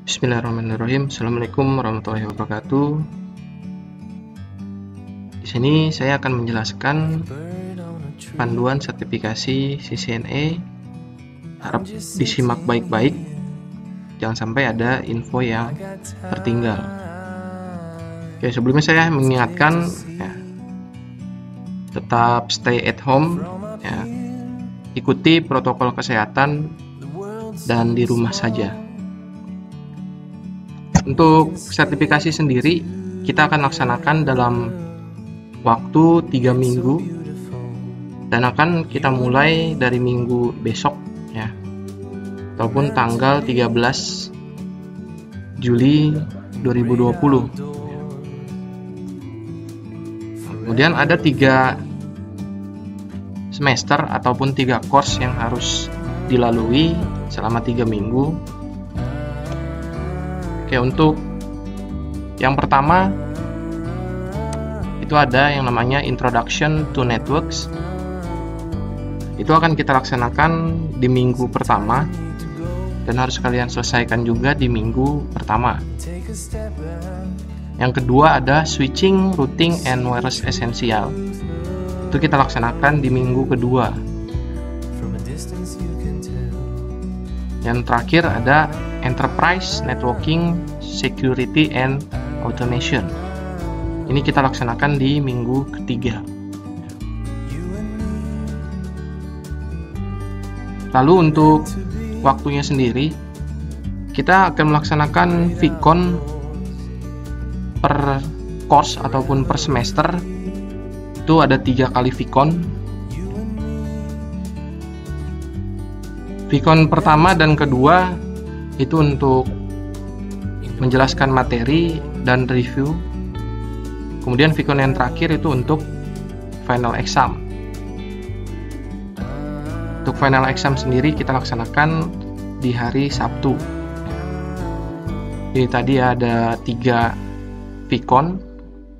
Bismillahirrahmanirrahim. Assalamualaikum warahmatullahi wabarakatuh. Di sini saya akan menjelaskan panduan sertifikasi CCNA. Harap disimak baik-baik, jangan sampai ada info yang tertinggal. Oke, sebelumnya saya mengingatkan ya, tetap stay at home ya. Ikuti protokol kesehatan dan di rumah saja. Untuk sertifikasi sendiri kita akan laksanakan dalam waktu 3 minggu dan akan kita mulai dari minggu besok ya, ataupun tanggal 13 Juli 2020. Kemudian ada 3 semester ataupun 3 course yang harus dilalui selama 3 minggu. Oke, untuk yang pertama itu ada yang namanya Introduction to Networks. Itu akan kita laksanakan di minggu pertama dan harus kalian selesaikan juga di minggu pertama. Yang kedua ada Switching, Routing, and Wireless Essential. Itu kita laksanakan di minggu kedua. Yang terakhir ada Enterprise, Networking, Security, and Automation. Ini kita laksanakan di minggu ketiga. Lalu untuk waktunya sendiri, kita akan melaksanakan VCon per course ataupun per semester. Itu ada 3 kali VCon. VCon pertama dan kedua itu untuk menjelaskan materi dan review. Kemudian VCon yang terakhir itu untuk final exam. Untuk final exam sendiri kita laksanakan di hari Sabtu. Jadi tadi ada 3 VCon.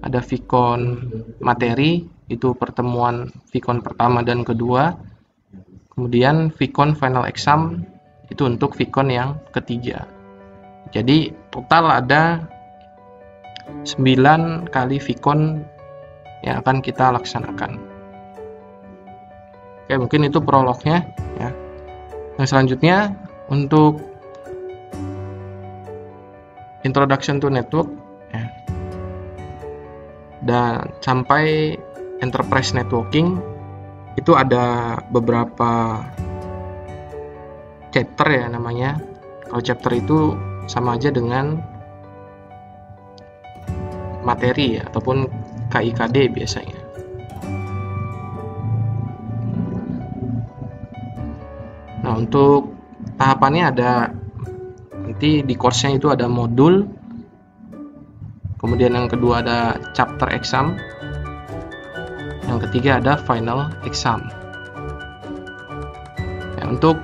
Ada VCon materi, itu pertemuan VCon pertama dan kedua. Kemudian VCon final exam itu untuk VCon yang ketiga. Jadi total ada 9 kali VCon yang akan kita laksanakan. Oke, mungkin itu prolognya ya. Yang selanjutnya untuk Introduction to Network ya, dan sampai Enterprise Networking itu ada beberapa chapter ya namanya. Kalau chapter itu sama aja dengan materi ya, ataupun KIKD biasanya. Nah, untuk tahapannya ada, nanti di course-nya itu ada modul. Kemudian yang kedua ada chapter exam. Yang ketiga ada final exam. Ya, untuk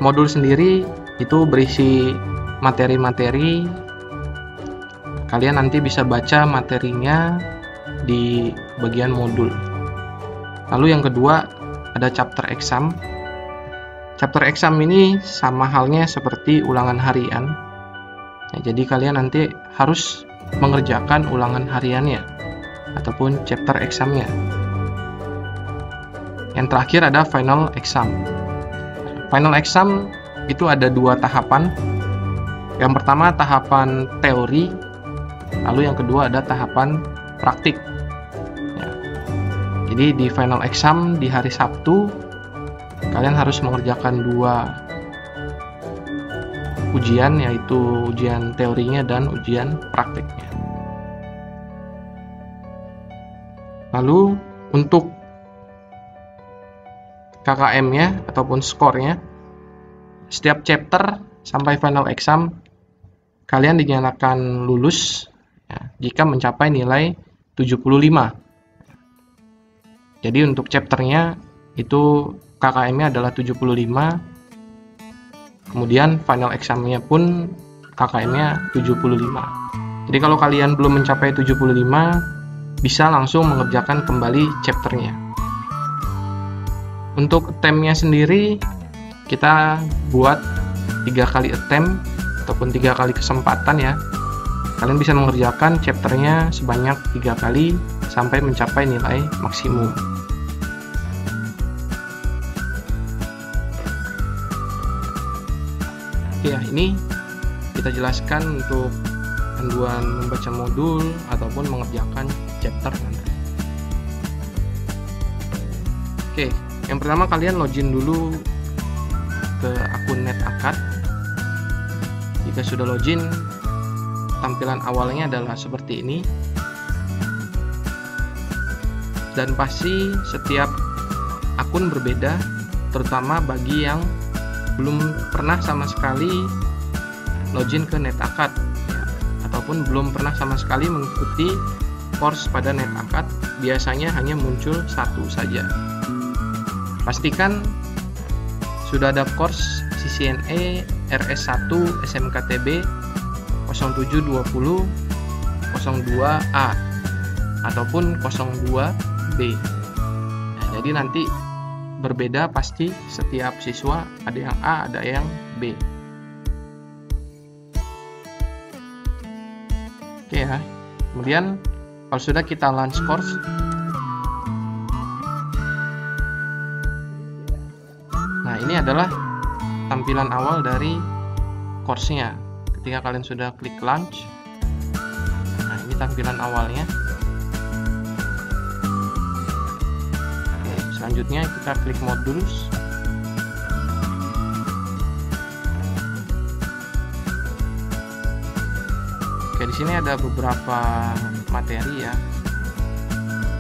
modul sendiri itu berisi materi-materi. Kalian nanti bisa baca materinya di bagian modul. Lalu yang kedua ada chapter exam. Chapter exam ini sama halnya seperti ulangan harian. Ya, jadi kalian nanti harus mengerjakan ulangan hariannya ataupun chapter examnya. Yang terakhir ada final exam. Final exam itu ada 2 tahapan. Yang pertama tahapan teori, lalu yang kedua ada tahapan praktik ya. Jadi di final exam di hari Sabtu kalian harus mengerjakan 2 ujian, yaitu ujian teorinya dan ujian praktiknya. Lalu untuk KKM-nya ataupun skornya, setiap chapter sampai final exam kalian dinyatakan lulus ya, jika mencapai nilai 75. Jadi untuk chapternya itu KKM-nya adalah 75. Kemudian final exam-nya pun KKM-nya 75. Jadi kalau kalian belum mencapai 75, bisa langsung mengerjakan kembali chapternya. Untuk attempt-nya sendiri kita buat 3 kali attempt ataupun 3 kali kesempatan ya. Kalian bisa mengerjakan chapternya sebanyak 3 kali sampai mencapai nilai maksimum. Oke ya, ini kita jelaskan untuk panduan membaca modul ataupun mengerjakan chapter nanti. Oke, yang pertama kalian login dulu ke akun NetAcad. Jika sudah login, tampilan awalnya adalah seperti ini. Dan pasti setiap akun berbeda, terutama bagi yang belum pernah sama sekali login ke NetAcad ya, ataupun belum pernah sama sekali mengikuti course pada NetAcad, biasanya hanya muncul satu saja. Pastikan sudah ada course CCNA RS1 SMKTB 0720 02A ataupun 02B. Nah, jadi nanti berbeda pasti setiap siswa, ada yang A, ada yang B. Oke ya. Kemudian kalau sudah kita launch course, nah ini adalah tampilan awal dari course-nya. Ketika kalian sudah klik launch, nah ini tampilan awalnya. Selanjutnya kita klik modules. Oke, di sini ada beberapa materi ya.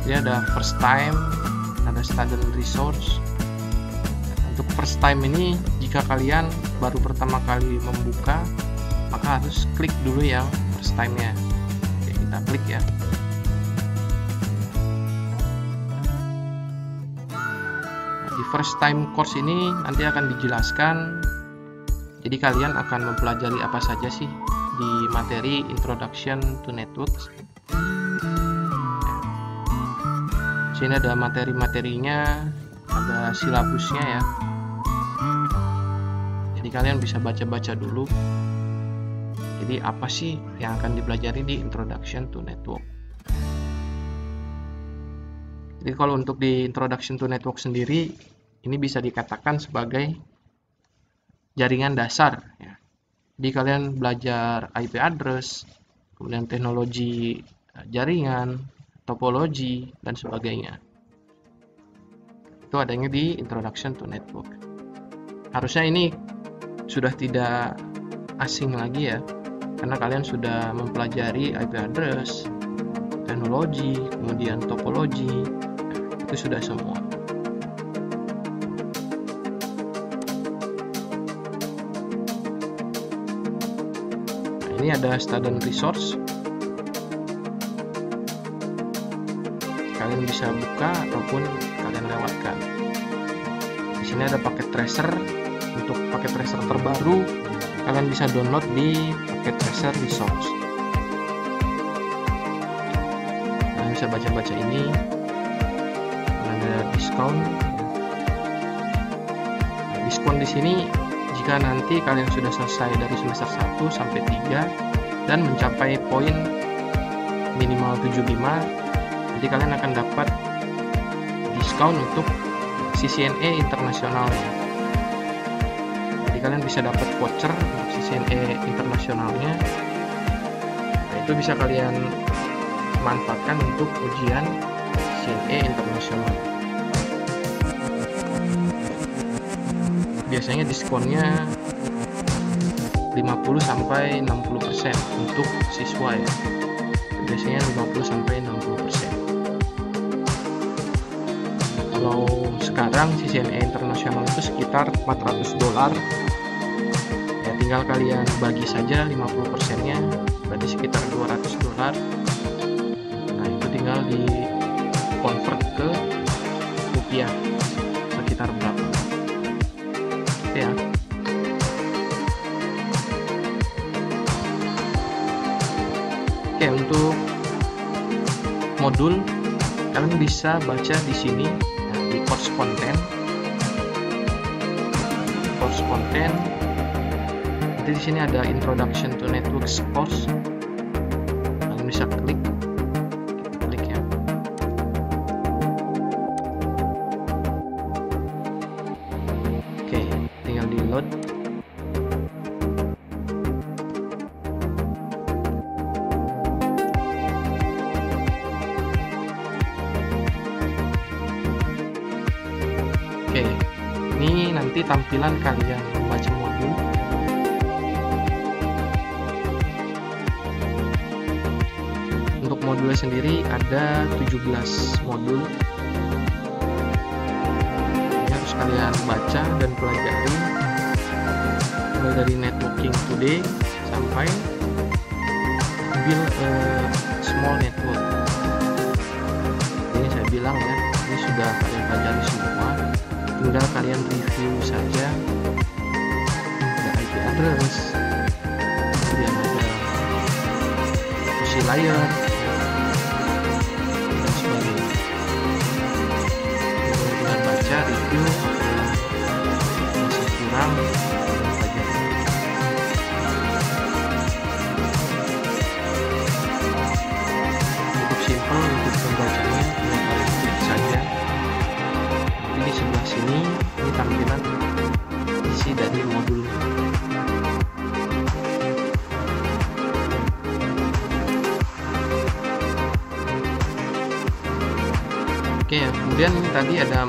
Jadi ada first time, ada student resource. Untuk first time ini, jika kalian baru pertama kali membuka, maka harus klik dulu yang first time-nya. Oke, kita klik ya. Di first time course ini nanti akan dijelaskan, jadi kalian akan mempelajari apa saja sih di materi Introduction to Networks. Sini ada materi-materinya, ada silabusnya ya. Jadi kalian bisa baca-baca dulu. Jadi apa sih yang akan dipelajari di Introduction to Network? Jadi kalau untuk di Introduction to Network sendiri, ini bisa dikatakan sebagai jaringan dasar ya. Jadi kalian belajar IP address, kemudian teknologi jaringan, topologi, dan sebagainya. Itu adanya di Introduction to Network. Harusnya ini sudah tidak asing lagi ya, karena kalian sudah mempelajari IP address, teknologi, kemudian topologi, itu sudah semua. Nah, ini ada student resource. Kalian bisa buka ataupun kalian lewatkan. Di sini ada paket tracer. Untuk paket tracer terbaru, kalian bisa download di paket tracer resource. Kalian bisa baca-baca ini. Ada diskon. Nah, diskon di sini jika nanti kalian sudah selesai dari semester 1 sampai 3 dan mencapai poin minimal 75, nanti kalian akan dapat diskon untuk CCNA internasionalnya. Jadi kalian bisa dapat voucher untuk CCNA internasionalnya. Nah, itu bisa kalian manfaatkan untuk ujian CCNA internasional. Biasanya diskonnya 50 sampai 60% untuk siswa ya. Biasanya 50 sampai 60%. Kalau sekarang CCNA internasional itu sekitar $400. Ya, tinggal kalian bagi saja 50%-nya, berarti sekitar $200. Nah, itu tinggal di convert ke rupiah sekitar berapa ya. Oke, untuk modul kalian bisa baca di sini di course content. Nanti di sini ada Introduction to Networks course. Kalian bisa klik ya. Oke, tinggal di load. Oke, ini nanti tampilan kalian membaca modul. Untuk modulnya sendiri ada 17 modul. Ini harus kalian baca dan pelajari, mulai dari networking today sampai build a small network. Ini saya bilang ya, ini sudah kalian pelajari semua. Tinggal kalian review saja. Ada IP address, kemudian ada fungsi layer dan sebagainya. Dengan baca review masih kurang dan pelajari. Cukup simple untuk membacanya, tinggal kalian klik saja. Di sebelah sini ini tampilan isi dari modul. Oke, kemudian tadi ada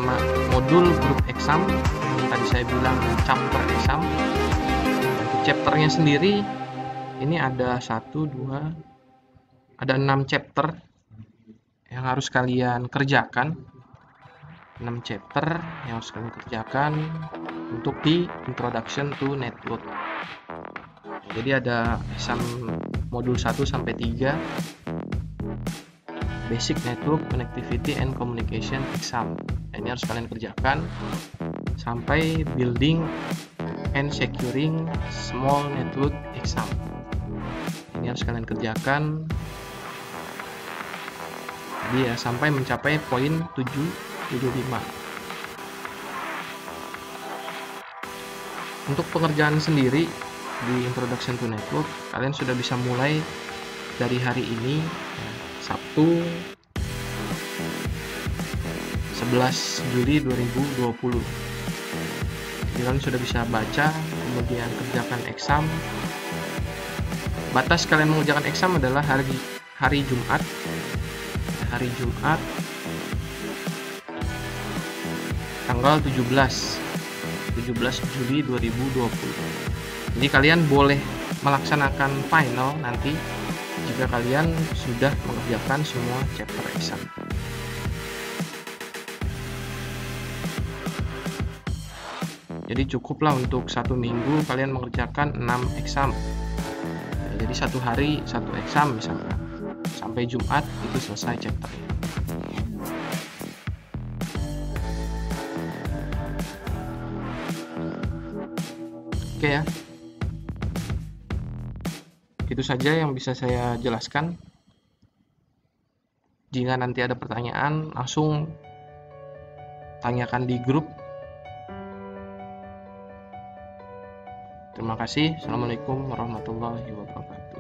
modul group exam yang tadi saya bilang chapter exam. Untuk chapternya sendiri ini ada 6 chapter yang harus kalian kerjakan. 6 chapter yang harus kalian kerjakan untuk di Introduction to Network. Jadi ada exam modul 1 sampai 3, Basic Network Connectivity and Communication Exam. Ini harus kalian kerjakan sampai Building and Securing Small Network Exam. Ini harus kalian kerjakan. Jadi ya sampai mencapai poin 75. Untuk pengerjaan sendiri di Introduction to Network, kalian sudah bisa mulai dari hari ini, Sabtu 11 Juli 2020. Jadi kalian sudah bisa baca, kemudian kerjakan exam. Batas kalian mengerjakan exam adalah hari Jumat. Hari Jumat tanggal 17 Juli 2020. Jadi kalian boleh melaksanakan final nanti jika kalian sudah mengerjakan semua chapter exam. Jadi cukuplah untuk 1 minggu kalian mengerjakan 6 exam. Jadi 1 hari 1 exam misalkan. Sampai Jumat itu selesai chapternya. Oke ya, itu saja yang bisa saya jelaskan. Jika nanti ada pertanyaan, langsung tanyakan di grup. Terima kasih. Assalamualaikum warahmatullahi wabarakatuh.